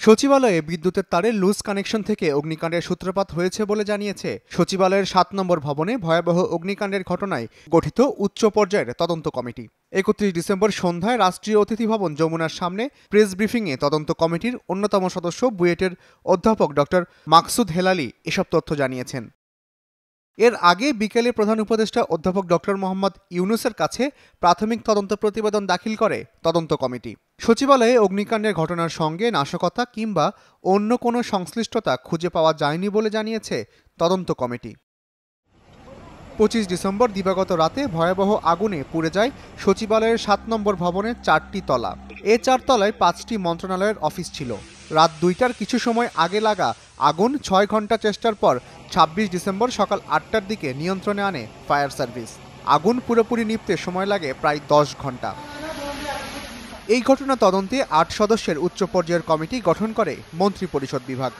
সচিবালয়ে বিদ্যুতের তারে লুজ কানেকশন থেকে অগ্নিকাণ্ডের সূত্রপাত হয়েছে বলে জানিয়েছে সচিবালয়ের ৭ নম্বর ভবনে ভয়াবহ অগ্নিকাণ্ডের ঘটনায় গঠিত উচ্চ পর্যায়ের তদন্ত কমিটি। ৩১ ডিসেম্বর সন্ধ্যায় রাষ্ট্রীয় অতিথি ভবন যমুনার সামনে প্রেস ব্রিফিংয়ে তদন্ত কমিটির অন্যতম সদস্য বুয়েটের অধ্যাপক ডক্টর মাকসুদ হেলালি এসব তথ্য জানিয়েছেন। এর আগে বিকেলে প্রধান উপদেষ্টা অধ্যাপক ডক্টর মোহাম্মদ ইউনূসের কাছে প্রাথমিক তদন্ত প্রতিবেদন দাখিল করে তদন্ত কমিটি। সচিবালয়ে অগ্নিকাণ্ডের ঘটনার সঙ্গে নাশকতা কিংবা অন্য কোনো সংশ্লিষ্টতা খুঁজে পাওয়া যায়নি বলে জানিয়েছে তদন্ত কমিটি। ২৫ ডিসেম্বর দিবাগত রাতে ভয়াবহ আগুনে পুড়ে যায় সচিবালয়ের ৭ নম্বর ভবনের ৪টি তলা। এ ৪ তলায় ৫টি মন্ত্রণালয়ের অফিস ছিল। রাত ২টার কিছু সময় আগে লাগা আগুন ৬ ঘন্টা চেষ্টার পর ২৬ ডিসেম্বর সকাল ৮টার দিকে নিয়ন্ত্রণে আনে ফায়ার সার্ভিস। আগুন পুরোপুরি নিভতে সময় লাগে প্রায় ১০ ঘন্টা। এই ঘটনা তদন্তে ৮ সদস্যের উচ্চ পর্যায়ের কমিটি গঠন করে মন্ত্রিপরিষদ বিভাগ।